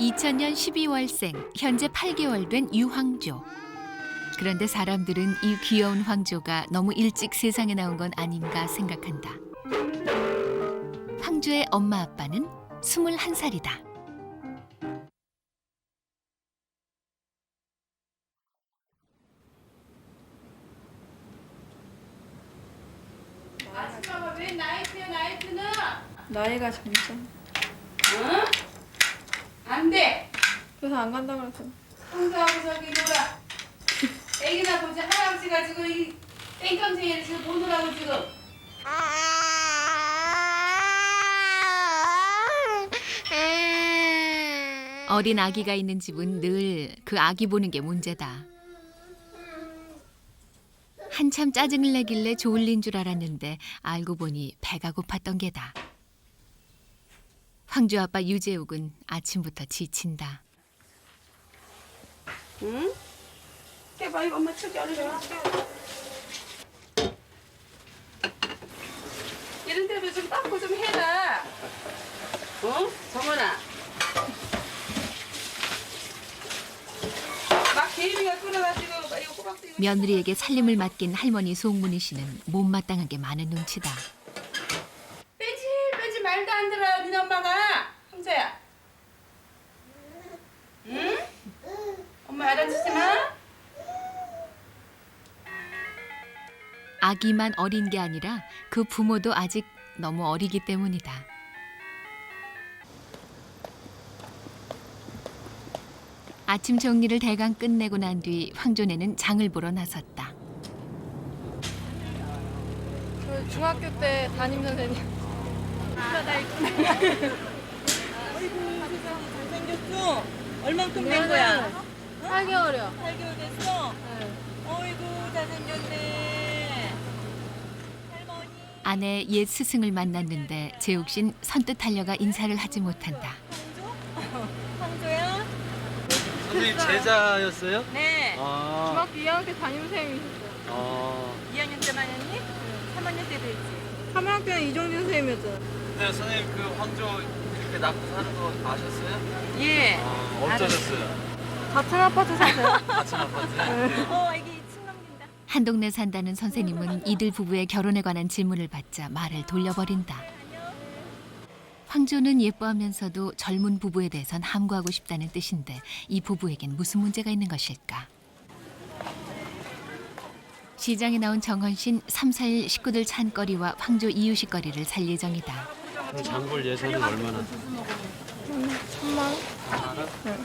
2000년 12월생, 현재 8개월 된 유황조. 그런데 사람들은 이 귀여운 황조가 너무 일찍 세상에 나온 건 아닌가 생각한다. 황조의 엄마 아빠는 21살이다. 아줌마가 왜 나이트야 나이트는? 나이가 진짜. 응? 안 돼. 그래서 안 간다 그래서. 혼자하고 저기 놀아. 애기나 보지 할아버지가 지금 이 땡깡생이를 지금 보느라고 지금. 어린 아기가 있는 집은 늘 그 아기 보는 게 문제다. 한참 짜증을 내길래 졸린 줄 알았는데 알고 보니 배가 고팠던 게다. 황조 아빠 유재욱은 아침부터 지친다. 응? 깨봐 이거 엄마 저기 얼른 좀 이런 데도 좀 닦고 좀 해라. 어? 정원아. 막 개미가 끌어가지고 이거 꼬박도 이거. 며느리에게 살림을 맡긴 할머니 송문희 씨는 못마땅한 게 많은 눈치다. 빼지 말도 안 들어 니네 엄마가. 황자야. 응? 엄마 알아주지 마. 아기만 어린 게 아니라 그 부모도 아직 너무 어리기 때문이다. 아침 정리를 대강 끝내고 난 뒤 황조네는 장을 보러 나섰다. 저 중학교 때 담임 선생님. 잘생겼어? 얼만큼 된 거야? 8개월이요. 8개월 됐어? 네. 어이구 잘생겼네. 할머니. 아내 옛 스승을 만났는데 재욱 씨는 선뜻 달려가 인사를 하지 못한다. 황조? 황조야? 선생님 제자였어요? 네. 아, 중학교 2학년 때 담임 선생님이셨어요. 2학년 때 만났니? 3학년 때도 있지. 3학년 때는 이정진 선생님이었잖아요. 네, 선생님 그 황조 이렇게 낳고 사는 거 아셨어요? 예. 아, 어쩌셨어요? 같은 아파트 사세요. 같은 아파트? 애기 침 넘긴다. 한 동네 산다는 선생님은 이들 부부의 결혼에 관한 질문을 받자 말을 돌려버린다. 황조는 예뻐하면서도 젊은 부부에 대해선 함구하고 싶다는 뜻인데 이 부부에겐 무슨 문제가 있는 것일까? 시장에 나온 정헌 씨는 3, 4일 식구들 찬거리와 황조 이유식거리를 살 예정이다. 그럼 장볼 예산은 얼마나? 3만 원? 3만 원? 네.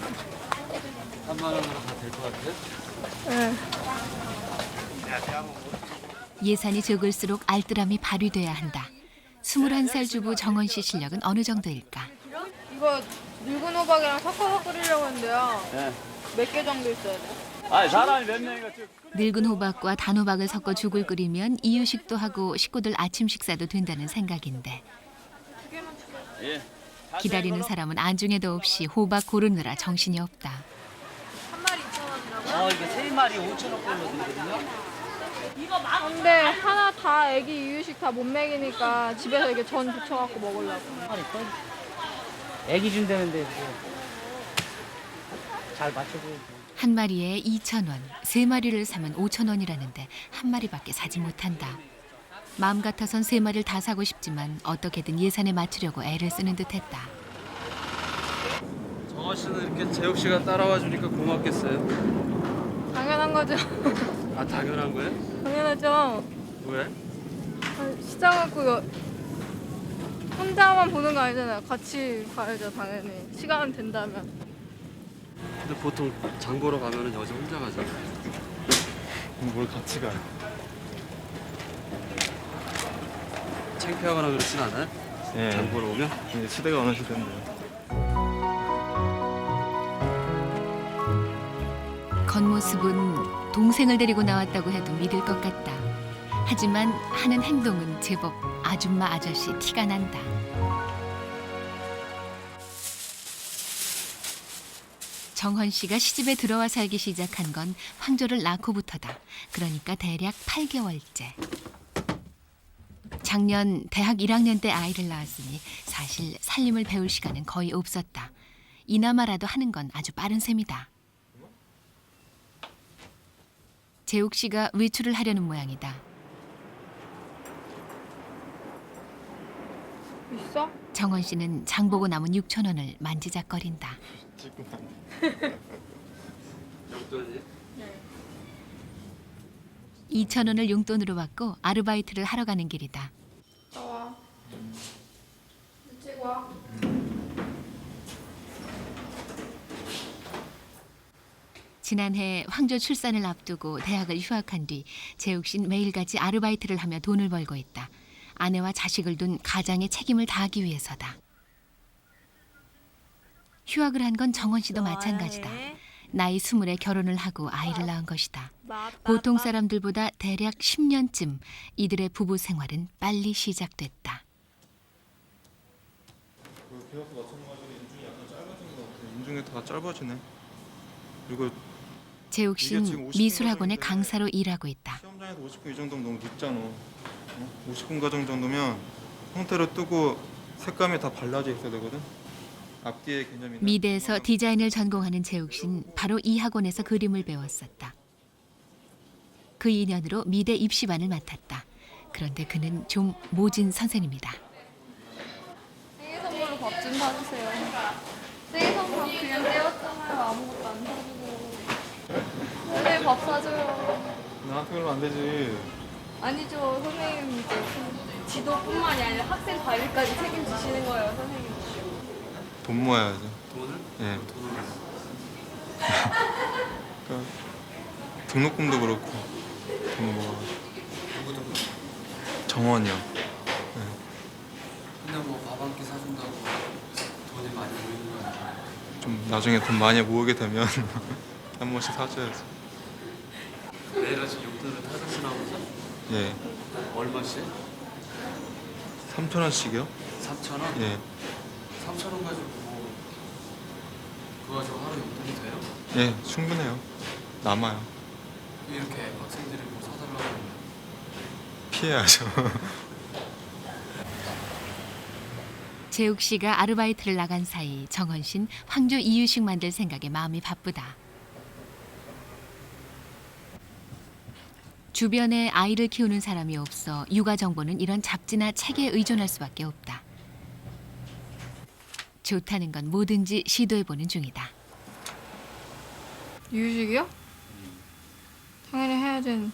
3만 원으로 다 될 것 같아요? 네. 예산이 적을수록 알뜰함이 발휘돼야 한다. 21살 주부 정헌 씨 실력은 어느 정도일까? 이거 늙은 호박이랑 섞어서 끓이려고 했는데요. 네. 몇 개 정도 있어야 돼요? 아, 사람이 몇 명이가 쭉. 늙은 호박과 단호박을 섞어 죽을 끓이면 이유식도 하고 식구들 아침 식사도 된다는 생각인데 예. 기다리는 사람은 안중에도 없이 호박 고르느라 정신이 없다. 한 마리 2,000원이라고요? 이거 3마리 5,000원꼴로 드거든요. 근데 하나 다 애기 이유식 다 못 먹이니까 집에서 이렇게 전 부쳐갖고 먹으려고. 애기 준다는데 잘 맞춰줘야지. 한 마리에 2,000원, 세 마리를 사면 5,000원이라는데 한 마리밖에 사지 못한다. 마음 같아선 세 마리를 다 사고 싶지만 어떻게든 예산에 맞추려고 애를 쓰는 듯했다. 정원 씨는 이렇게 재욱 씨가 따라와 주니까 고맙겠어요. 당연한 거죠. 아, 당연한 거예요? 당연하죠. 왜? 시장 갖고 혼자만 보는 거 아니잖아요. 같이 가야죠, 당연히. 시간 된다면. 근데 보통 장 보러 가면은 여자 혼자 가잖아. 뭘 같이 가요? 창피하거나 그렇진 않아요? 예. 장 보러 오면? 이제 시대가 어느 시대인데. 겉모습은 동생을 데리고 나왔다고 해도 믿을 것 같다. 하지만 하는 행동은 제법 아줌마 아저씨 티가 난다. 정헌 씨가 시집에 들어와 살기 시작한 건 황조를 낳고부터다. 그러니까 대략 8개월째. 작년 대학 1학년 때 아이를 낳았으니 사실 살림을 배울 시간은 거의 없었다. 이나마라도 하는 건 아주 빠른 셈이다. 재욱 씨가 외출을 하려는 모양이다. 있어? 정원 씨는 장 보고 남은 6천 원을 만지작거린다. 지금 안 돼. 용돈이? 2천 원을 용돈으로 받고 아르바이트를 하러 가는 길이다. 나와. 찍고 와. 지난해 황조 출산을 앞두고 대학을 휴학한 뒤 재욱 씨는 매일같이 아르바이트를 하며 돈을 벌고 있다. 아내와 자식을 둔 가장의 책임을 다하기 위해서다. 휴학을 한 건 정원 씨도 마찬가지다. 나이 20에 결혼을 하고 아이를 낳은 것이다. 보통 사람들보다 대략 10년쯤 이들의 부부 생활은 빨리 시작됐다. 계약서 마찬가지로 인중이 약간 짧아진 것 같아. 인중이 다 짧아지네. 그리고 재욱 이게 지금 씨는 50분 미술학원의 과정인데 강사로 일하고 있다. 시험장에서 50분 이 정도면 너무 늦잖아. 50분 과정 정도면 형태를 뜨고 색감이 다 발라져 있어야 되거든. 앞뒤의 개념이나 미대에서 디자인을 전공하는 재욱 씨는 바로 이 학원에서 그림을 배웠었다. 그 인연으로 미대 입시반을 맡았다. 그런데 그는 좀 모진 선생님이다. 생일 선물로 밥 좀 사주세요. 생일 선물 밥 그냥 떼었잖아요. 아무것도 안 사주고. 선생님 밥 사줘요. 나한테 그러면 안 되지. 아니죠. 선생님 이제 지도뿐만이 아니라 학생 관리까지 책임지시는 거예요. 선생님. 돈 모아야죠. 돈을? 예. 돈을 그러니까 등록금도 그렇고 돈 모아. 누구도 정원이요. 그냥 뭐 밥 한 끼 사준다고 돈이 많이 모이는 거 아니야? 좀 나중에 돈 많이 모으게 되면 한 번씩 사줘야지. 매일 아침 용돈을 타서 나오죠? 예. 얼마씩? 3,000원씩이요? 3,000원? 예. 3,000원 가지고 뭐 그거 가지고 하루 용돈이 돼요? 예, 충분해요. 남아요. 이렇게 학생들이 뭐 사달라고 하면 피해야죠. 재욱 씨가 아르바이트를 나간 사이 정원 씨는 황조 이유식 만들 생각에 마음이 바쁘다. 주변에 아이를 키우는 사람이 없어 육아 정보는 이런 잡지나 책에 의존할 수밖에 없다. 좋다는 건 뭐든지 시도해보는 중이다. 이유식이요? 당연히 해야 되는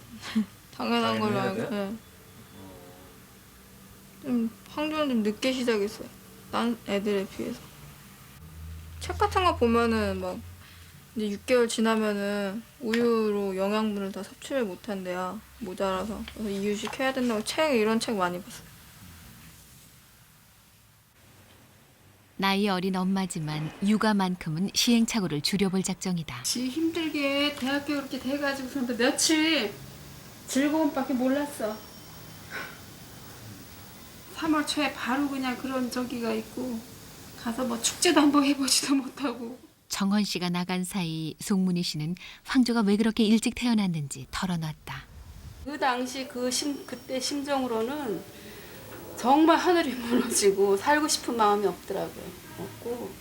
당연한 걸로 알고. 네. 좀 황조는 좀 늦게 시작했어요. 딴 애들에 비해서. 책 같은 거 보면은 막 이제 6개월 지나면은 우유로 영양분을 다 섭취를 못 한대요. 모자라서. 그래서 이유식 해야 된다고 이런 책 많이 봤어요. 나이 어린 엄마지만 육아만큼은 시행착오를 줄여볼 작정이다. 지 힘들게 대학교 그렇게 돼가지고서도 며칠 즐거움밖에 몰랐어. 3월 초에 바로 그냥 그런 저기가 있고 가서 뭐 축제도 한번 해보지도 못하고. 정헌 씨가 나간 사이 송문희 씨는 황조가 왜 그렇게 일찍 태어났는지 털어놨다. 그 당시 그때 심정으로는 정말 하늘이 무너지고 살고 싶은 마음이 없더라고요. 없고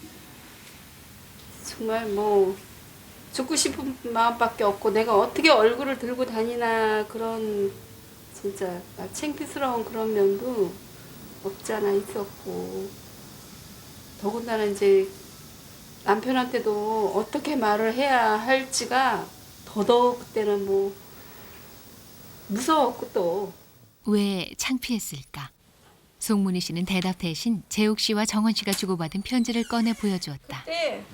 정말 뭐 죽고 싶은 마음밖에 없고 내가 어떻게 얼굴을 들고 다니나 그런 진짜 창피스러운 그런 면도 없지 않아 있었고 더군다나 이제 남편한테도 어떻게 말을 해야 할지가 더더욱 그때는 뭐 무서웠고 또 왜 창피했을까? 송문희 씨는 대답 대신 재욱 씨와 정헌 씨가 주고받은 편지를 꺼내 보여주었다. 그때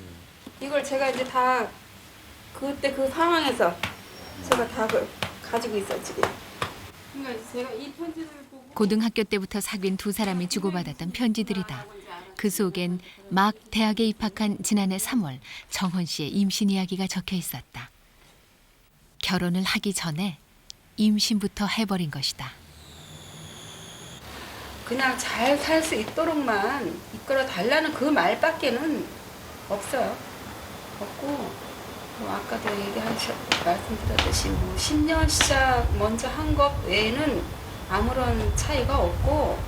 이걸 제가 이제 다 그때 그 상황에서 제가 다 가지고 있어 지금. 그러니까 제가 이 편지를 보고 고등학교 때부터 사귄 두 사람이 주고받았던 편지들이다. 그 속엔 막 대학에 입학한 지난해 3월 정헌 씨의 임신 이야기가 적혀 있었다. 결혼을 하기 전에 임신부터 해버린 것이다. 그냥 잘 살 수 있도록만 이끌어 달라는 그 말밖에는 없어요. 없고 뭐 아까도 말씀드렸듯이 뭐 10년 시작 먼저 한 것 외에는 아무런 차이가 없고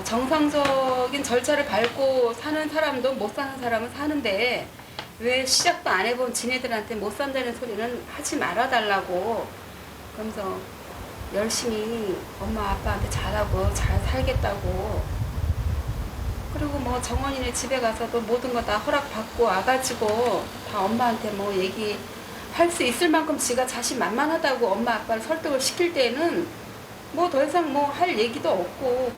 정상적인 절차를 밟고 사는 사람도 못 사는 사람은 사는데 왜 시작도 안 해본 지네들한테 못 산다는 소리는 하지 말아달라고. 그러면서 열심히 엄마 아빠한테 잘하고 잘 살겠다고. 그리고 뭐 정원이네 집에 가서도 모든 거 다 허락받고 와가지고 다 엄마한테 뭐 얘기할 수 있을 만큼 지가 자신만만하다고 엄마 아빠를 설득을 시킬 때는 뭐 더 이상 뭐 할 얘기도 없고.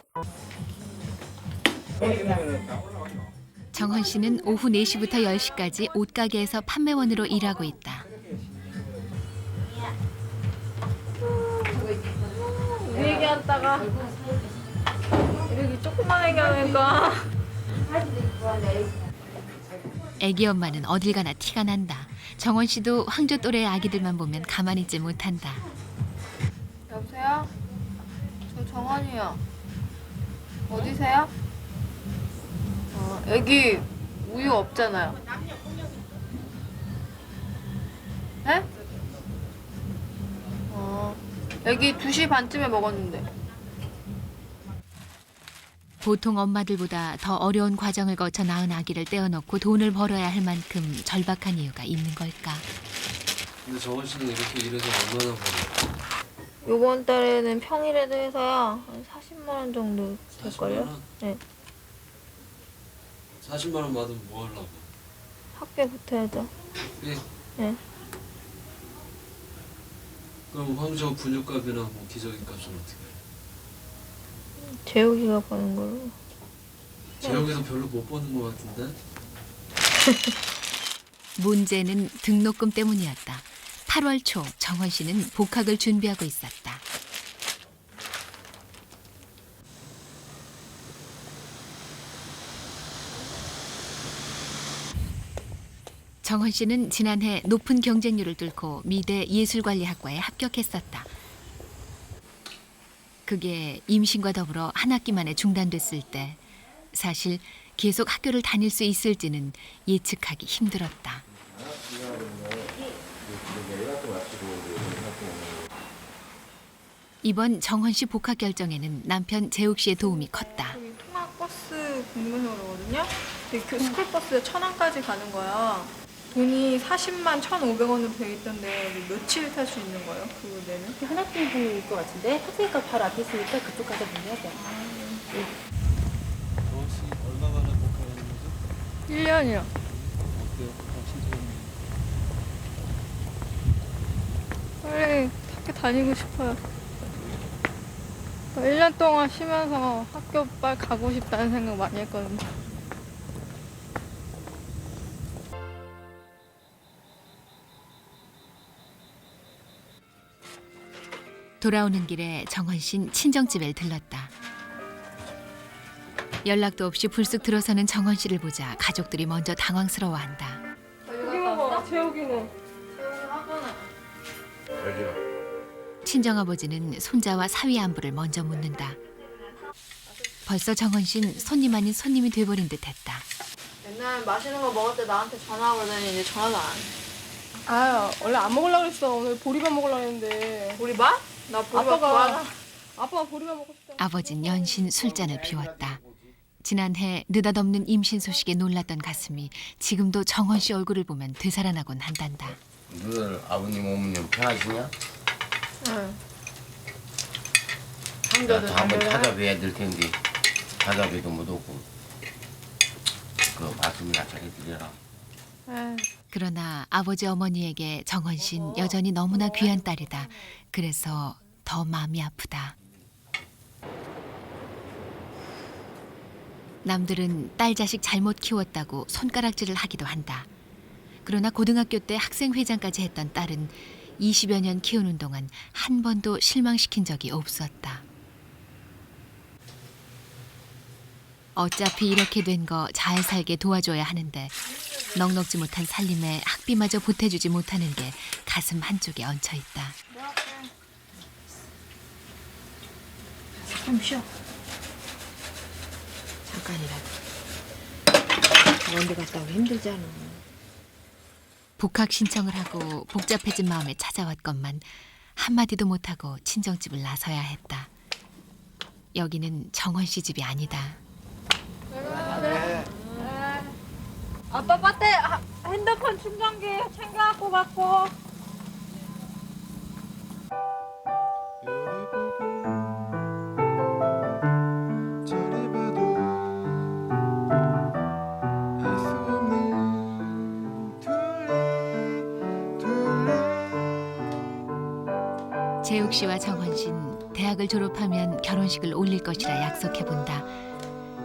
정헌 씨는 오후 4시부터 10시까지 옷가게에서 판매원으로 일하고 있다. 우리 얘기하다가 이렇게 조그만 얘기하니까 애기 엄마는 어딜 가나 티가 난다. 정헌 씨도 황조 또래의 아기들만 보면 가만히 있지 못한다. 여보세요? 저 정원이요. 어디세요? 애기 우유 없잖아요. 네? 애기 2시 반쯤에 먹었는데. 보통 엄마들보다 더 어려운 과정을 거쳐 낳은 아기를 떼어놓고 돈을 벌어야 할 만큼 절박한 이유가 있는 걸까? 근데 정원 씨는 이렇게 일해서 얼마나 벌어요? 요번 달에는 평일에도 해서요. 한 40만 원 정도 40만 될걸요? 원? 네. 40만 원 받으면 뭐 하려고? 학교에 붙어야죠. 예? 네. 그럼 황저 분유값이나 뭐 기저귀 값은 어떻게 해요? 재욱이가 버는 걸로. 재혁이도 별로 못 버는 것 같은데? 문제는 등록금 때문이었다. 8월 초 정헌 씨는 복학을 준비하고 있었다. 정헌 씨는 지난해 높은 경쟁률을 뚫고 미대 예술관리학과에 합격했었다. 그게 임신과 더불어 한 학기 만에 중단됐을 때 사실 계속 학교를 다닐 수 있을지는 예측하기 힘들었다. 이번 정헌 씨 복학 결정에는 남편 재욱 씨의 도움이 컸다. 여기 통학버스 공무원이거든요. 그 스쿨버스에 천안까지 가는 거야. 돈이 40만 1,500원으로 돼 있던데 며칠 탈 수 있는 거예요? 그거 내는? 한 학기분일 것 같은데 학생회가 바로 앞에 있으니까 그쪽 가서 문의해야 돼. 정원 씨 얼마만에 복학하는 거죠? 1년이요. 어때요? 복학 신청하는 빨리 학교 다니고 싶어요. 1년 동안 쉬면서 학교 빨리 가고 싶다는 생각 많이 했거든요. 돌아오는 길에 정헌 씨는 친정집에 들렀다. 연락도 없이 불쑥 들어서는 정헌 씨를 보자 가족들이 먼저 당황스러워한다. 재욱이는? 친정아버지는 손자와 사위 안부를 먼저 묻는다. 벌써 정헌 씨는 손님 아닌 손님이 돼버린 듯했다. 맨날 맛있는 거 먹을 때 나한테 전화하고 그러더니 이제 전화도 안 해. 아 원래 안 먹으려고 그랬어. 오늘 보리밥 먹으려고 했는데 보리밥? 나 보리밥 아빠가 좋아하나? 아빠가 보리밥 먹고 싶다. 아버진 연신 술잔을 비웠다. 지난해 느닷없는 임신 소식에 놀랐던 가슴이 지금도 정헌 씨 얼굴을 보면 되살아나곤 한단다. 늘 아버님 어머님 편하시냐? 응. 나도 한번 찾아뵈야 될 텐데 찾아뵈도 못 오고 그 말씀이나 잘 해드려라. 그러나 아버지 어머니에게 정헌 씨는 여전히 너무나 귀한 딸이다. 그래서 더 마음이 아프다. 남들은 딸 자식 잘못 키웠다고 손가락질을 하기도 한다. 그러나 고등학교 때 학생회장까지 했던 딸은 20여 년 키우는 동안 한 번도 실망시킨 적이 없었다. 어차피 이렇게 된 거 잘 살게 도와줘야 하는데 넉넉지 못한 살림에 학비마저 보태주지 못하는 게 가슴 한쪽에 얹혀있다. 좀 쉬어. 잠깐이라도. 먼데 갔다 오기 힘들잖아. 복학 신청을 하고 복잡해진 마음에 찾아왔건만 한마디도 못하고 친정집을 나서야 했다. 여기는 정원 씨 집이 아니다. 아빠 밭에 핸드폰 충전기 챙겨갖고 갔고. 요리 보고 저리 봐도 알 수 없는 둘리 재욱 씨와 정원 씨는 대학을 졸업하면 결혼식을 올릴 것이라 약속해 본다.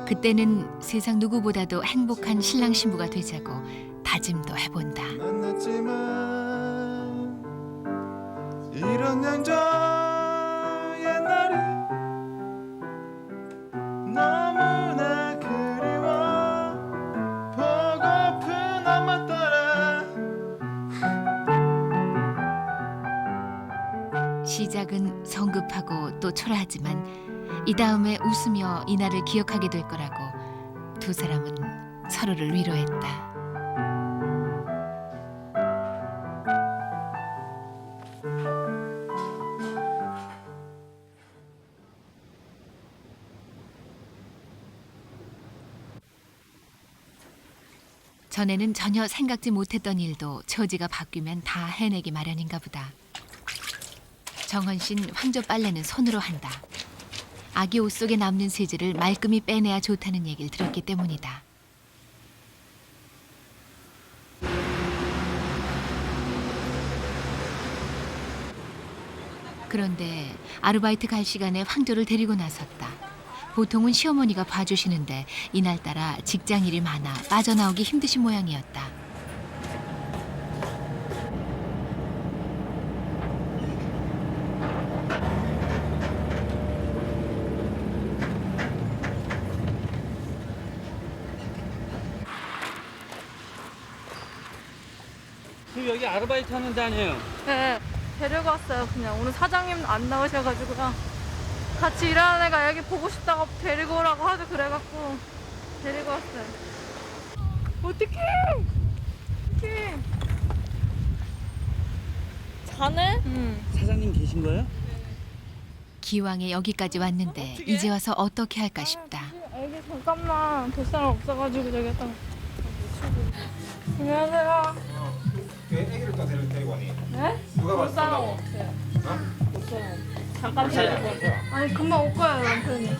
그때는 세상 누구보다도 행복한 신랑 신부가 되자고 다짐도 해본다. 만났지만 이런 양저 옛날이 너무나 그리워 보고픈 엄마 따라 시작은 성급하고 또 초라하지만 이 다음에 웃으며 이날을 기억하게 될 거라고 두 사람은 서로를 위로했다. 전에는 전혀 생각지 못했던 일도 처지가 바뀌면 다 해내기 마련인가 보다. 정헌 씨는 황조 빨래는 손으로 한다. 아기 옷 속에 남는 세제를 말끔히 빼내야 좋다는 얘기를 들었기 때문이다. 그런데 아르바이트 갈 시간에 황조를 데리고 나섰다. 보통은 시어머니가 봐주시는데 이날따라 직장일이 많아 빠져나오기 힘드신 모양이었다. 지금 여기 아르바이트 하는 데 아니에요? 네, 데려갔어요. 그냥 오늘 사장님 안 나오셔가지고요. 같이 일하는 애가 여기 보고 싶다고 데리고 오라고 하도 그래갖고 데리고 왔어요. 어떡해! 어떡해! 자네? 응. 사장님 계신 거예요? 기왕에 여기까지 왔는데 이제 와서 어떻게 할까 싶다. 애기 잠깐만 볼 사람 없어가지고 저기 했다가. 안녕하세요. 왜 애기를 또 데리고 와니? 네? 누가 볼 사람 봤어? 없어요. 볼 사람 없어요. 잠깐 데리고. 아니 금방 올 거예요 남편이.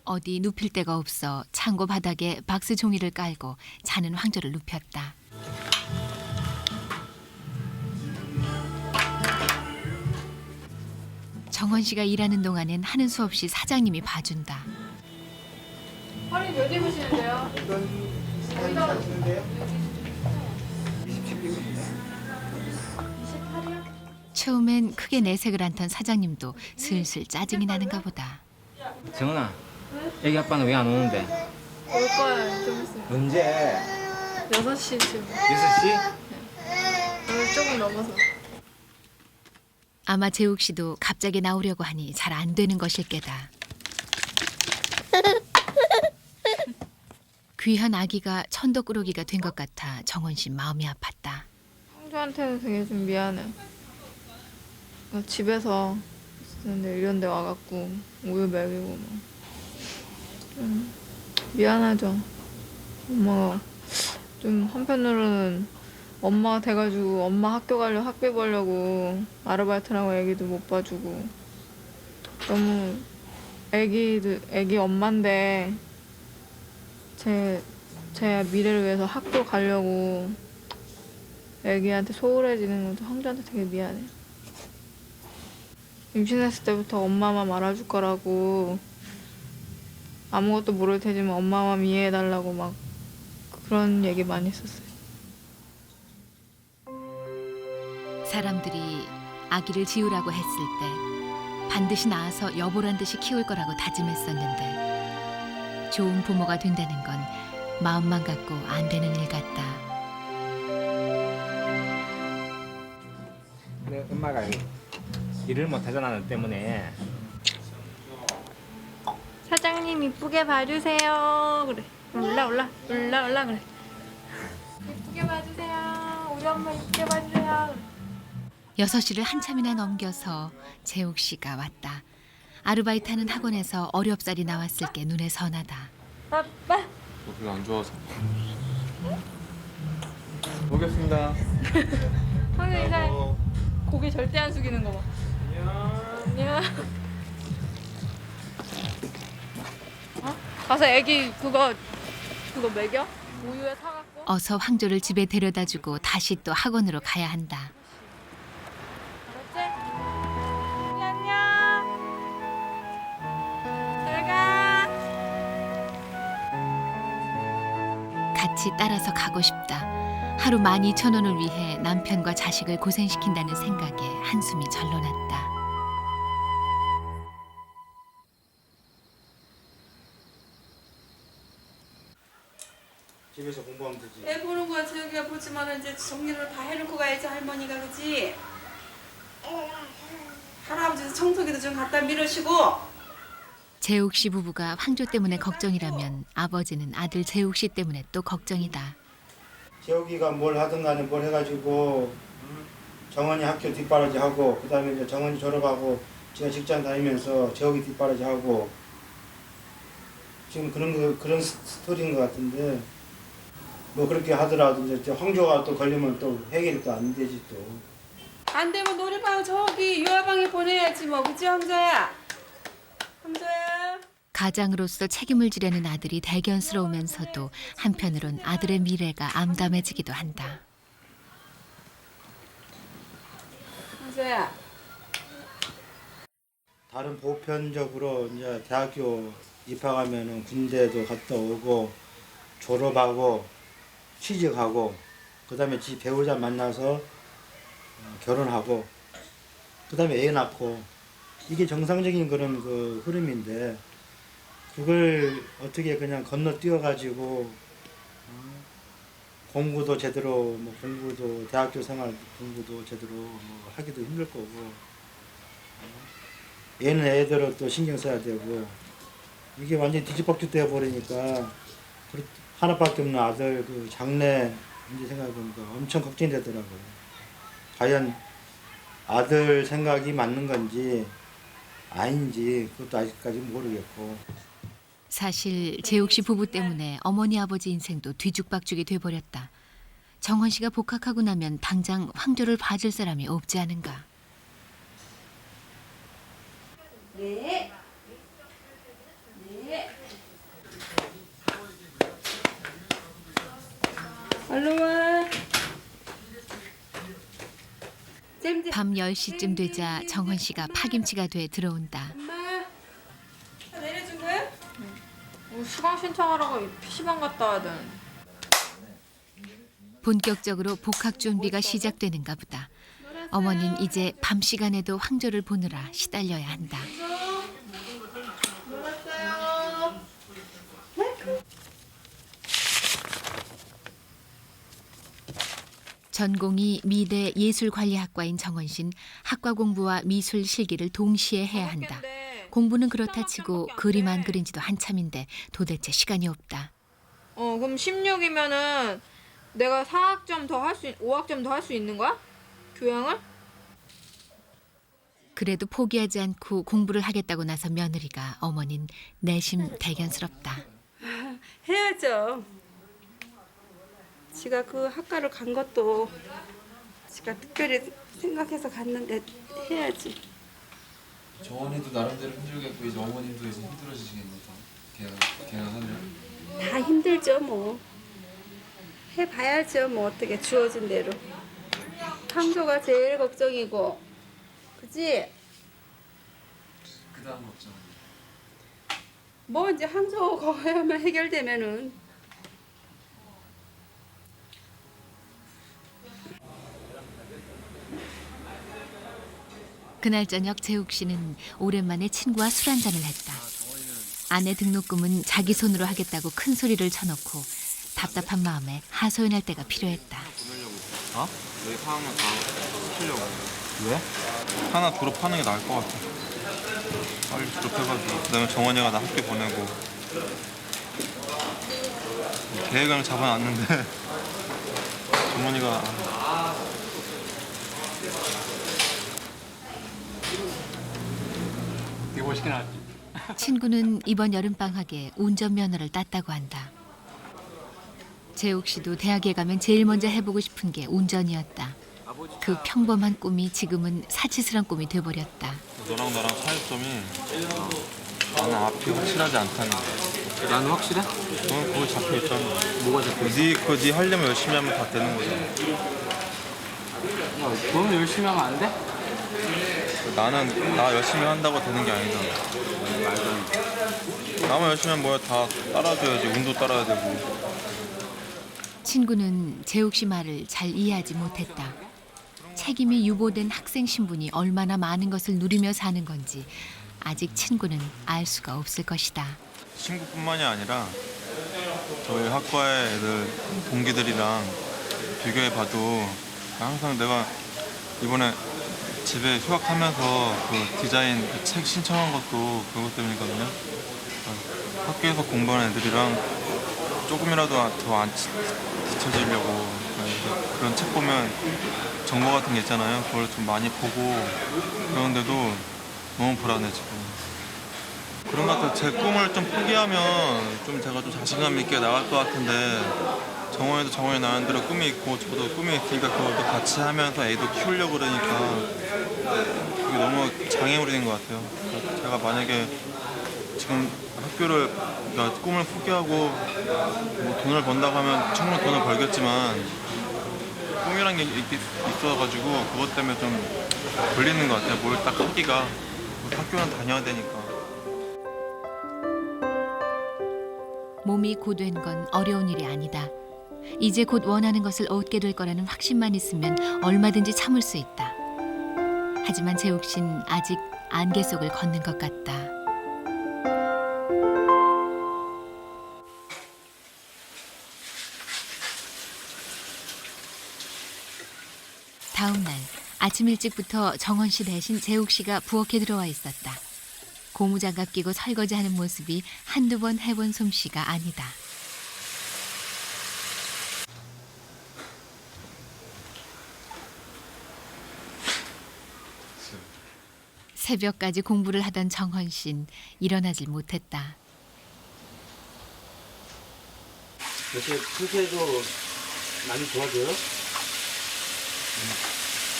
어디 눕힐 데가 없어 창고 바닥에 박스 종이를 깔고 자는 황조를 눕혔다. 정헌 씨가 일하는 동안엔 하는 수 없이 사장님이 봐준다. 허리 몇 입으시는데요? 처음엔 크게 내색을 않던 사장님도 슬슬 짜증이 나는가 보다. 정은아, 애기 아빠는 왜 안 오는데? 올 거예요 좀 있으면. 언제? 6시쯤. 6시? 오늘 조금 넘어서. 아마 재욱 씨도 갑자기 나오려고 하니 잘 안 되는 것일 게다. 귀한 아기가 천덕꾸러기가 된 것 같아 정헌 씨 마음이 아팠다. 형주한테는 되게 좀 미안해. 집에서 있었는데 이런 데 와갖고 우유 먹이고 뭐. 좀 미안하죠. 엄마가 좀 한편으로는 엄마가 돼가지고 엄마 학교 가려고 학비 벌려고 아르바이트라고 애기도 못 봐주고 너무 애기 엄마인데 제 미래를 위해서 학교 가려고 애기한테 소홀해지는 것도 형주한테 되게 미안해요. 임신했을 때부터 엄마만 말아줄 거라고 아무것도 모를 테지만 엄마만 이해해달라고 막 그런 얘기 많이 했었어요. 사람들이 아기를 지우라고 했을 때 반드시 낳아서 여보란 듯이 키울 거라고 다짐했었는데 좋은 부모가 된다는 건 마음만 갖고 안 되는 일 같다. 내 엄마가 일을 못하잖아 너 때문에. 사장님 이쁘게 봐주세요. 그래. 올라 그래. 이쁘게 봐주세요. 우리 엄마 이쁘게 봐주세요. 6시를 한참이나 넘겨서 재욱 씨가 왔다. 아르바이트하는 학원에서 어렵사리 나왔을 게 눈에 선하다. 아빠. 너 별로 안 좋아서. 보겠습니다. 형님 이제 고개 절대 안 숙이는 거 봐. 안녕. 어? 가서 애기 그거 먹여? 우유에 사갖고. 어서 황조를 집에 데려다주고 다시 또 학원으로 가야 한다. 알았지? 안녕. 잘 가. 같이 따라서 가고 싶다. 하루 12,000원을 위해 남편과 자식을 고생시킨다는 생각에 한숨이 절로 났다. 집에서 공부하면 되지. 애 보는 거야 저기가 보지만 이제 정리를 다 해놓고 가야지 할머니가 그지? 할아버지도 청소기도 좀 갖다 밀으시고. 재욱 씨 부부가 황조 때문에 걱정이라면 아버지는 아들 재욱 씨 때문에 또 걱정이다. 재욱이가 뭘 하든 간에 뭘 해가지고 정원이 학교 뒷바라지 하고 그다음에 이제 정원이 졸업하고 제가 직장 다니면서 재욱이 뒷바라지 하고 지금 그런 스토리인 것 같은데 뭐 그렇게 하더라도 이제 황조가 또 걸리면 또 해결이 또 안 되지 또. 안 되면 놀이방 저기 유아방에 보내야지 뭐 그지 황조야? 황조야? 가장으로서 책임을 지려는 아들이 대견스러우면서도 한편으론 아들의 미래가 암담해지기도 한다. 황조야. 다른 보편적으로 이제 대학교 입학하면은 군대도 갔다 오고 졸업하고 취직하고 그다음에 지 배우자 만나서 결혼하고 그다음에 애 낳고 이게 정상적인 그런 그 흐름인데 그걸 어떻게 그냥 건너뛰어 가지고 공부도 제대로 뭐 공부도 대학교 생활 공부도 제대로 뭐 하기도 힘들 거고 얘는 애대로 또 신경 써야 되고 이게 완전히 뒤집박죽 되어 버리니까 하나밖에 없는 아들 그 장래 문제 생각해보니까 엄청 걱정이 되더라고요. 과연 아들 생각이 맞는 건지 아닌지 그것도 아직까지 모르겠고. 사실 재욱 씨 부부 때문에 어머니 아버지 인생도 뒤죽박죽이 돼버렸다. 정헌 씨가 복학하고 나면 당장 황조를 봐줄 사람이 없지 않은가. 네. 네. 얼른 와. 밤 10시쯤 되자 정헌 씨가 파김치가 돼 들어온다. 엄마. 다 내려준 거야? 수강 신청하라고 PC방 갔다 와야 되는데. 본격적으로 복학 준비가 시작되는가 보다. 어머닌 이제 밤 시간에도 황조를 보느라 시달려야 한다. 놀았어요. 전공이 미대 예술관리학과인 정헌 씨는 학과 공부와 미술 실기를 동시에 해야 한다. 공부는 그렇다 치고 그림 안 그린 지도 한참인데 도대체 시간이 없다. 그럼 16이면은 내가 4학점 더 할 수 5학점 더 할 수 있는 거야? 교양을? 그래도 포기하지 않고 공부를 하겠다고 나선 며느리가 어머닌 내심 대견스럽다. 해야죠. 지가 그 학과를 간 것도 지가 특별히 생각해서 갔는데 해야지. 정원이도 나름대로 힘들겠고 이제 어머님도 이제 힘들어지시겠네요. 걔가 하면. 다 힘들죠 뭐. 해봐야죠 뭐 어떻게 주어진 대로. 황조가 제일 걱정이고, 그지? 그다음 걱정. 뭐 이제 황조가 해결되면은. 그날 저녁 재욱 씨는 오랜만에 친구와 술 한잔을 했다. 아내 등록금은 자기 손으로 하겠다고 큰 소리를 쳐놓고 답답한 마음에 하소연할 때가 필요했다. 어? 여기 4학년 다 시키려고. 왜? 하나 졸업하는 게 나을 것 같아. 빨리 졸업해가지고 그다음에 정원이가 나 학교 보내고 계획을 잡아놨는데 정원이가 이게 멋있게 나왔지. 친구는 이번 여름방학에 운전면허를 땄다고 한다. 재욱 씨도 대학에 가면 제일 먼저 해보고 싶은 게 운전이었다. 그 평범한 꿈이 지금은 사치스러운 꿈이 돼버렸다. 너랑 나랑 차이점이 나는 앞이 확실하지 않다는 거. 나는 확실해? 너는 그거 잡혀 있잖아. 뭐가 잡혀 있어? 네 하려면 열심히 하면 다 되는 거잖아. 야, 너는 열심히 하면 안 돼? 나는 나 열심히 한다고 되는 게 아니잖아. 나만 열심히 하면 뭐야 다 따라줘야지. 운도 따라야 되고. 친구는 재욱 씨 말을 잘 이해하지 못했다. 책임이 유보된 학생 신분이 얼마나 많은 것을 누리며 사는 건지 아직 친구는 알 수가 없을 것이다. 친구뿐만이 아니라 저희 학과의 애들 동기들이랑 비교해봐도 항상 내가 이번에 집에 휴학하면서 그 디자인 그 책 신청한 것도 그것 때문이거든요. 학교에서 공부하는 애들이랑 조금이라도 더 안 뒤처지려고 그런 책 보면 정보 같은 게 있잖아요. 그걸 좀 많이 보고 그런데도 너무 불안해 지금. 그런 것 같아요. 제 꿈을 좀 포기하면 좀 제가 좀 자신감 있게 나갈 것 같은데 정원이도 정원이 나름대로 꿈이 있고 저도 꿈이 있으니까 그것도 같이 하면서 애도 키우려고 그러니까 그게 너무 장애물이 된 것 같아요. 제가 만약에 지금 학교를 그러니까 꿈을 포기하고 뭐 돈을 번다고 하면 충분히 돈을 벌겠지만 꿈이란 게 있어가지고 그것 때문에 좀 걸리는 것 같아요. 뭘 딱 하기가 학교는 다녀야 되니까. 몸이 고된 건 어려운 일이 아니다. 이제 곧 원하는 것을 얻게 될 거라는 확신만 있으면 얼마든지 참을 수 있다. 하지만 재욱 씨는 아직 안개 속을 걷는 것 같다. 다음 날 아침 일찍부터 정원 씨 대신 재욱 씨가 부엌에 들어와 있었다. 고무장갑 끼고 설거지하는 모습이 한두 번 해본 솜씨가 아니다. 새벽까지 공부를 하던 정헌 씨는 일어나질 못했다. 요새 풀세도 많이 도와줘요?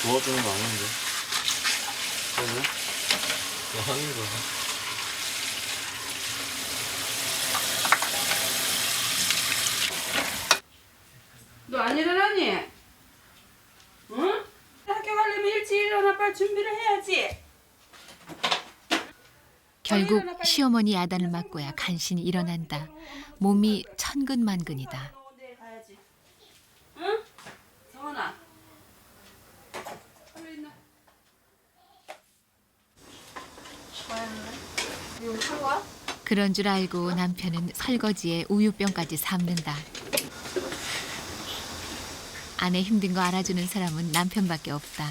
도와주는 거 아닌데. 그러면? 뭐 하는 거야. 너 안 일어나니? 응? 학교 가려면 일찍 일어나 빨리 준비를 해야지. 결국 시어머니 야단을 맞고야 간신히 일어난다. 몸이 천근만근이다. 가야지. 응? 정원아. 빨리 일어나. 그런 줄 알고 남편은 설거지에 우유병까지 삶는다. 아내 힘든 거 알아주는 사람은 남편밖에 없다.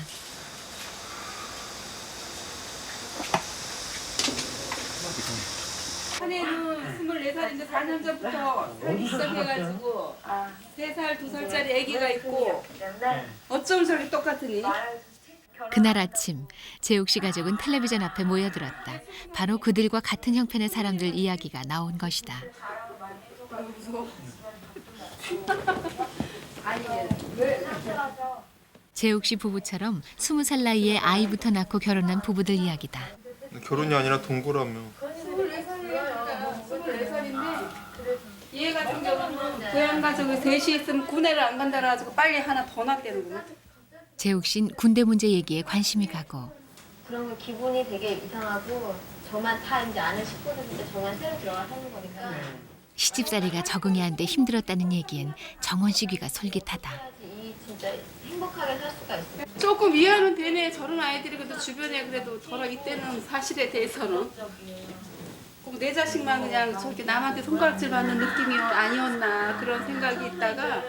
한해는 24살인데 4년 전부터 살기 시작해가지고 3살, 2살짜리 아기가 있고 어쩜 저렇게 똑같으니? 그날 아침 재욱 씨 가족은 텔레비전 앞에 모여들었다. 바로 그들과 같은 형편의 사람들 이야기가 나온 것이다. 재욱 씨 부부처럼 20살 나이에 아이부터 낳고 결혼한 부부들 이야기다. 결혼이 아니라 동거라며. 24살인데 얘 같은 경우는 고향 가족이 셋이 있으면 군대를 안 간다 그래가지고 빨리 하나 더 낳대는구나. 재욱 씨는 군대 문제 얘기에 관심이 가고 그런 거 기분이 되게 이상하고 저만 다 이제 아는 식구들인데 저만 새로 들어가 사는 거니까 시집살이가 적응이 안 돼 힘들었다는 얘기엔 정원 씨 귀가 솔깃하다. 이 진짜 행복하게 살 수가 있어요. 조금 이해는 되네. 저런 아이들이 그래도 주변에 그래도 더러 이때는 사실에 대해서는 꼭 내 자식만 그냥 저렇게 남한테 손가락질 받는 느낌이 아니었나 그런 생각이 있다가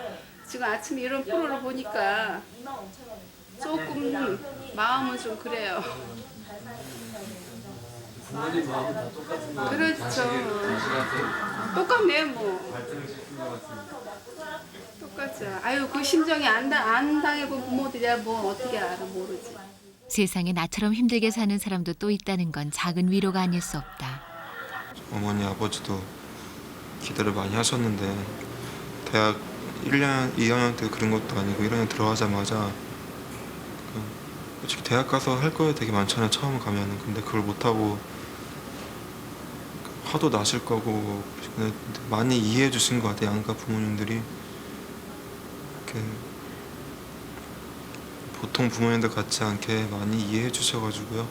지금 아침에 이런 프로를 보니까 조금 마음은 좀 그래요. 부모님 마음은 다 똑같은 거 그렇죠. 똑같네 뭐. 똑같죠. 아유 그 심정이 안 당해본 부모들이야 뭐 어떻게 알아 모르지. 세상에 나처럼 힘들게 사는 사람도 또 있다는 건 작은 위로가 아닐 수 없다. 어머니 아버지도 기대를 많이 하셨는데 대학 1년, 2학년 때 그런 것도 아니고 1학년 들어가자마자 솔직히 대학 가서 할 거 되게 많잖아요. 처음 가면은. 근데 그걸 못하고 화도 나실 거고 근데 많이 이해해 주신 것 같아요. 양가 부모님들이. 보통 부모님들 같지 않게 많이 이해해 주셔가지고요.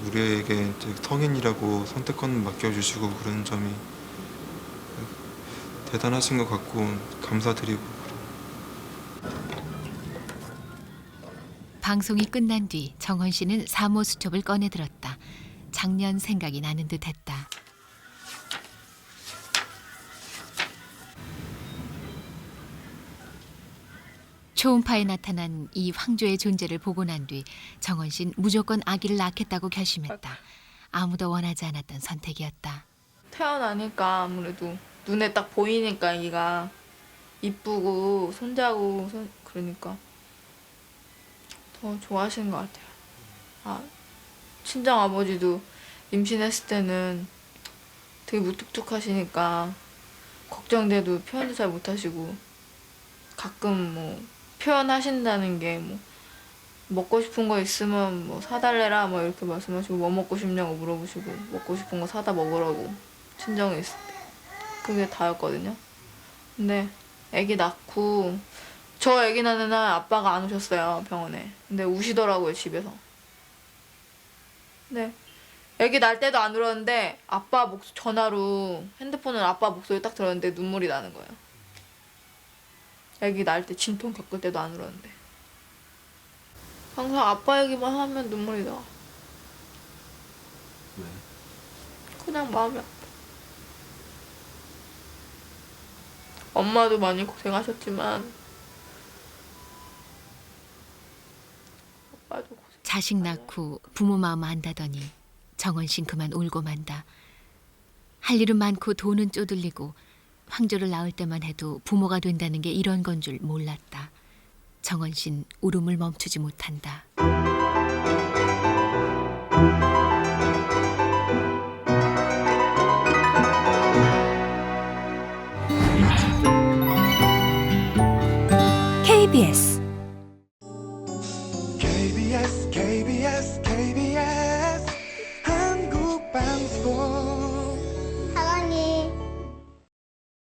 우리에게 이제 성인이라고 선택권을 맡겨주시고 그런 점이 대단하신 것 같고 감사드리고. 방송이 끝난 뒤 정헌 씨는 사모수첩을 꺼내들었다. 작년 생각이 나는 듯했다. 초음파에 나타난 이 황조의 존재를 보고 난 뒤 정헌 씨는 무조건 아기를 낳겠다고 결심했다. 아무도 원하지 않았던 선택이었다. 태어나니까 아무래도 눈에 딱 보이니까 아기가 이쁘고 손자고 그러니까 더 좋아하시는 것 같아요. 아, 친정 아버지도 임신했을 때는 되게 무뚝뚝하시니까 걱정돼도 표현도 잘 못하시고 가끔 뭐 표현하신다는 게 뭐 먹고 싶은 거 있으면 뭐 사달래라 뭐 이렇게 말씀하시고 뭐 먹고 싶냐고 물어보시고 먹고 싶은 거 사다 먹으라고 친정에 있을 때 그게 다였거든요. 근데 아기 낳고 저 아기 낳는 날 아빠가 안 오셨어요 병원에. 근데 우시더라고요 집에서. 네. 아기 낳을 때도 안 울었는데 아빠 전화로 핸드폰을 아빠 목소리 딱 들었는데 눈물이 나는 거예요. 아기 낳을 때 진통 겪을 때도 안 울었는데. 항상 아빠 얘기만 하면 눈물이 나. 왜? 그냥 마음이 아파. 엄마도 많이 고생하셨지만 아빠도 고생. 자식 낳고 부모 마음 안다더니 정헌 씨는 그만 울고 만다. 할 일은 많고 돈은 쪼들리고 황조를 낳을 때만 해도 부모가 된다는 게 이런 건 줄 몰랐다. 정헌 씨는 울음을 멈추지 못한다. KBS